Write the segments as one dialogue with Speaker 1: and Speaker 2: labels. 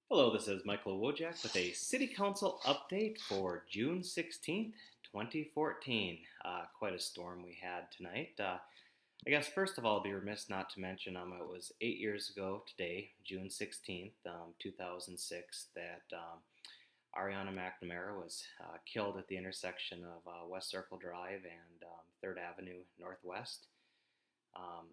Speaker 1: Hello, this is Michael Wojcik with a City Council update for June 16th, 2014. Quite a storm we had tonight. I guess first of all, I'll be remiss not to mention it was 8 years ago today, June 16th, 2006, that Ariana McNamara was killed at the intersection of West Circle Drive and 3rd Avenue Northwest. Um,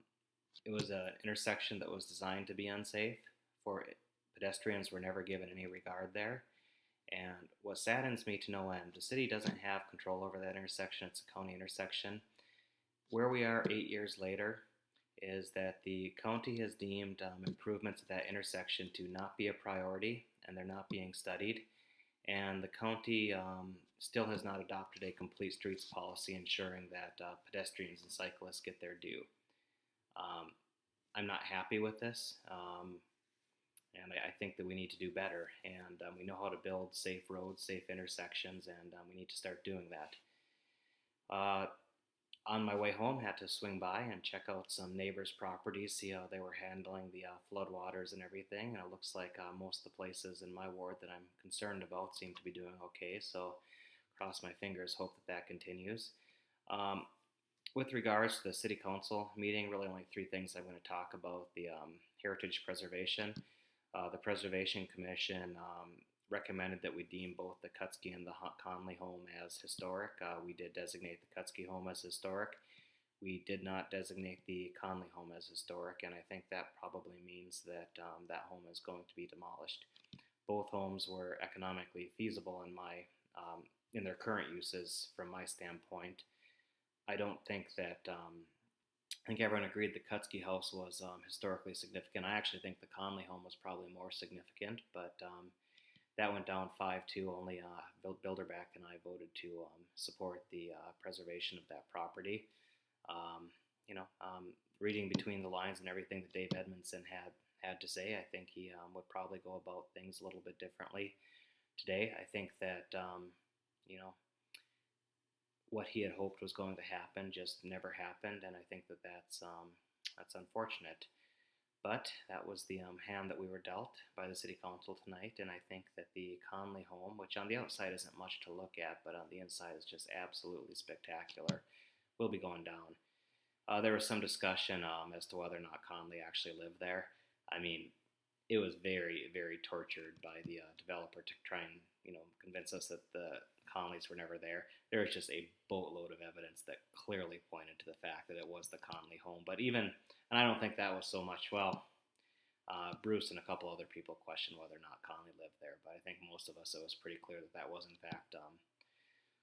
Speaker 1: it was an intersection that was designed to be unsafe for pedestrians were never given any regard there. And what saddens me to no end, the city doesn't have control over that intersection. It's a county intersection. Where we are 8 years later is that the county has deemed improvements at that intersection to not be a priority, and they're not being studied. And the county still has not adopted a complete streets policy ensuring that pedestrians and cyclists get their due. Um, I'm not happy with this. And I think that we need to do better. And we know how to build safe roads, safe intersections, and we need to start doing that. Uh, on my way home, had to swing by and check out some neighbors' properties, see how they were handling the floodwaters and everything. And it looks like most of the places in my ward that I'm concerned about seem to be doing okay. So cross my fingers, hope that that continues. Um, with regards to the city council meeting, really only three things I'm going to talk about: the heritage preservation. The Preservation Commission recommended that we deem both the Kutsky and the Conley home as historic. We did designate the Kutsky home as historic. We did not designate the Conley home as historic, and I think that probably means that that home is going to be demolished. Both homes were economically feasible in their current uses from my standpoint. I don't think that I think everyone agreed the Kutsky house was historically significant. I actually think the Conley home was probably more significant, but that went down 5-2. Only Bilderbeck and I voted to support the preservation of that property. Um, you know, reading between the lines and everything that Dave Edmondson had to say, I think he would probably go about things a little bit differently today. I think that you know what he had hoped was going to happen just never happened, and I think that that's unfortunate. But that was the hand that we were dealt by the city council tonight, and I think that the Conley home, which on the outside isn't much to look at, but on the inside is just absolutely spectacular, will be going down. There was some discussion as to whether or not Conley actually lived there. I mean, it was very, very tortured by the developer to try and convince us that the Conleys were never there. There was just a boatload of evidence that clearly pointed to the fact that it was the Conley home. But even, and I don't think that was so much. Well, Bruce and a couple other people questioned whether or not Conley lived there, but I think most of us it was pretty clear that that was in fact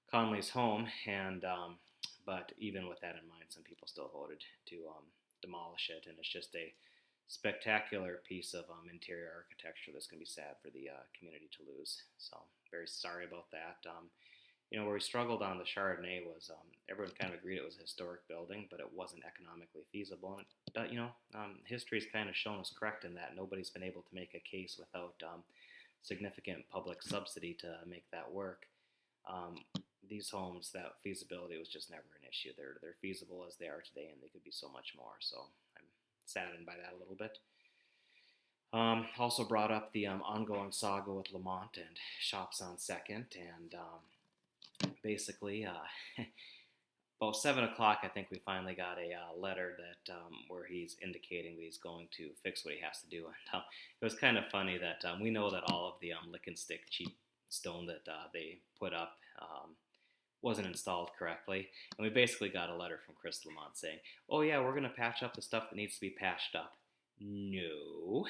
Speaker 1: Conley's home. And but even with that in mind, some people still voted to demolish it, and it's just a spectacular piece of interior architecture that's going to be sad for the community to lose. So very sorry about that. Where we struggled on the Chardonnay was everyone kind of agreed it was a historic building, but it wasn't economically feasible. And history has kind of shown us correct in that nobody's been able to make a case without significant public subsidy to make that work. These homes, that feasibility was just never an issue. They're feasible as they are today, and they could be so much more. So I'm saddened by that a little bit. Also brought up the ongoing saga with Lamont and Shops on Second, and basically, about 7 o'clock, I think we finally got a letter that where he's indicating that he's going to fix what he has to do. And it was kind of funny that we know that all of the lick and stick cheap stone that they put up wasn't installed correctly, and we basically got a letter from Chris Lamont saying, "Oh yeah, we're going to patch up the stuff that needs to be patched up." No,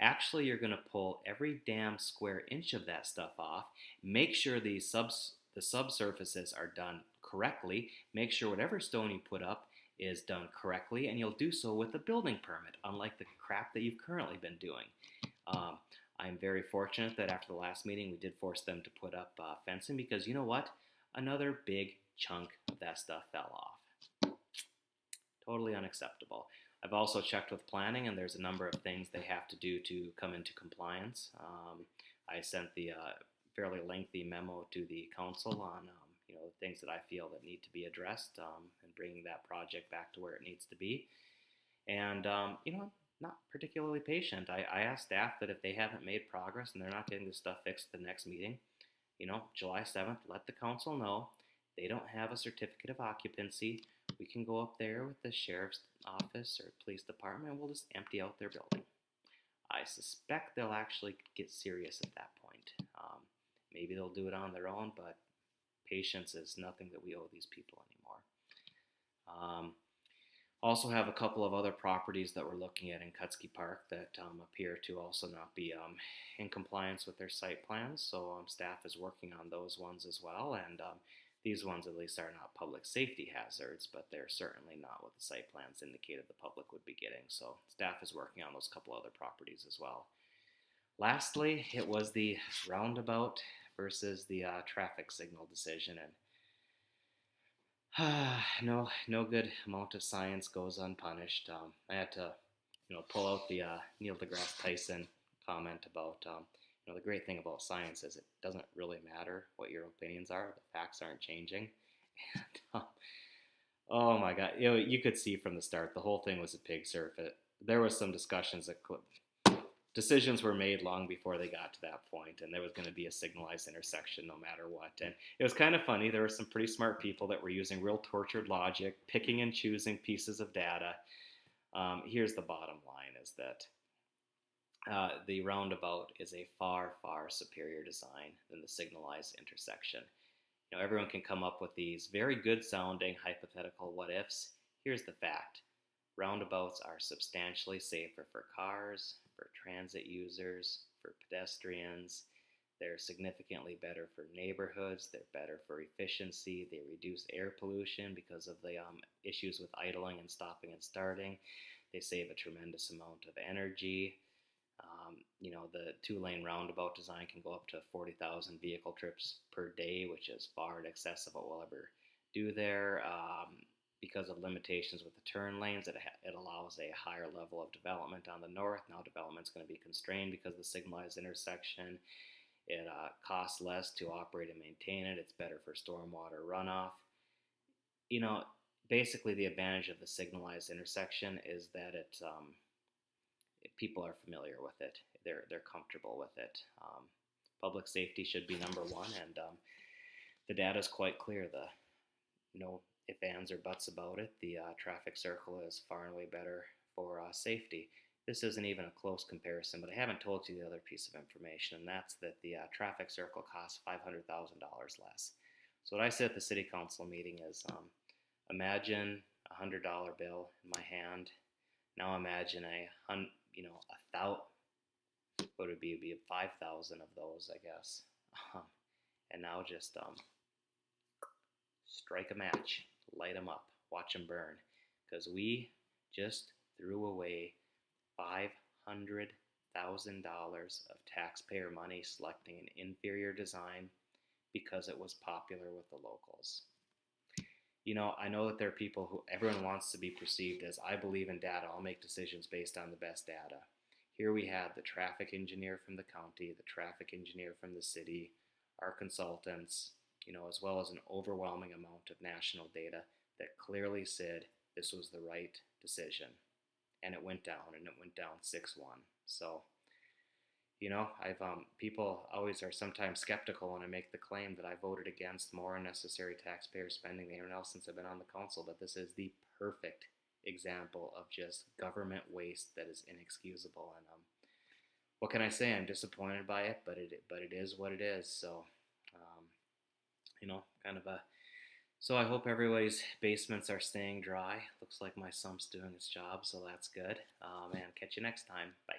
Speaker 1: actually, you're going to pull every damn square inch of that stuff off. Make sure the subsurfaces are done correctly. Make sure whatever stone you put up is done correctly, and you'll do so with a building permit, unlike the crap that you've currently been doing. I'm very fortunate that after the last meeting, we did force them to put up fencing because you know what? Another big chunk of that stuff fell off. Totally unacceptable. I've also checked with planning, and there's a number of things they have to do to come into compliance. I sent the fairly lengthy memo to the council on the things that I feel that need to be addressed and bringing that project back to where it needs to be. And not particularly patient. I asked staff that if they haven't made progress and they're not getting this stuff fixed at the next meeting, July 7th, let the council know. They don't have a certificate of occupancy. We can go up there with the sheriff's office or police department and we'll just empty out their building. I suspect they'll actually get serious at that point. Maybe they'll do it on their own, but patience is nothing that we owe these people anymore. Also have a couple of other properties that we're looking at in Kutsky Park that appear to also not be in compliance with their site plans. So staff is working on those ones as well. And these ones at least are not public safety hazards, but they're certainly not what the site plans indicated the public would be getting. So staff is working on those couple other properties as well. Lastly, it was the roundabout versus the traffic signal decision. And no good amount of science goes unpunished. I had to, pull out the Neil deGrasse Tyson comment about, the great thing about science is it doesn't really matter what your opinions are. The facts aren't changing. And, oh my God, you could see from the start the whole thing was a pig surfeit. There was some discussions that decisions were made long before they got to that point, and there was going to be a signalized intersection no matter what. And it was kind of funny. There were some pretty smart people that were using real tortured logic, picking and choosing pieces of data. Here's the bottom line is that the roundabout is a far, far superior design than the signalized intersection. Everyone can come up with these very good sounding hypothetical what ifs. Here's the fact. Roundabouts are substantially safer for cars, for transit users, for pedestrians. They're significantly better for neighborhoods. They're better for efficiency. They reduce air pollution because of the issues with idling and stopping and starting. They save a tremendous amount of energy. The two-lane roundabout design can go up to 40,000 vehicle trips per day, which is far in excess of what we'll ever do there. Because of limitations with the turn lanes, it allows a higher level of development on the north. Now development's going to be constrained because of the signalized intersection. It costs less to operate and maintain it. It's better for stormwater runoff. Basically the advantage of the signalized intersection is that people are familiar with it. They're comfortable with it. Public safety should be number one, and the data is quite clear. No ifs, ands, or buts about it. The traffic circle is far and away better for safety. This isn't even a close comparison, but I haven't told you the other piece of information, and that's that the traffic circle costs $500,000 less. So what I said at the city council meeting is, imagine a $100 bill in my hand. Now imagine what would it be? It'd be 5,000 of those, I guess. And now just strike a match, light them up, watch them burn, because we just threw away $500,000 of taxpayer money selecting an inferior design because it was popular with the locals. I know that there are people who everyone wants to be perceived as, I believe in data, I'll make decisions based on the best data. Here we have the traffic engineer from the county, the traffic engineer from the city, our consultants, as well as an overwhelming amount of national data that clearly said this was the right decision. And it went down, and it went down 6-1. So, people always are sometimes skeptical when I make the claim that I voted against more unnecessary taxpayer spending than anyone else since I've been on the council, but this is the perfect example of just government waste that is inexcusable. And what can I say? I'm disappointed by it, but it is what it is. So, So I hope everybody's basements are staying dry. Looks like my sump's doing its job, so that's good. And catch you next time. Bye.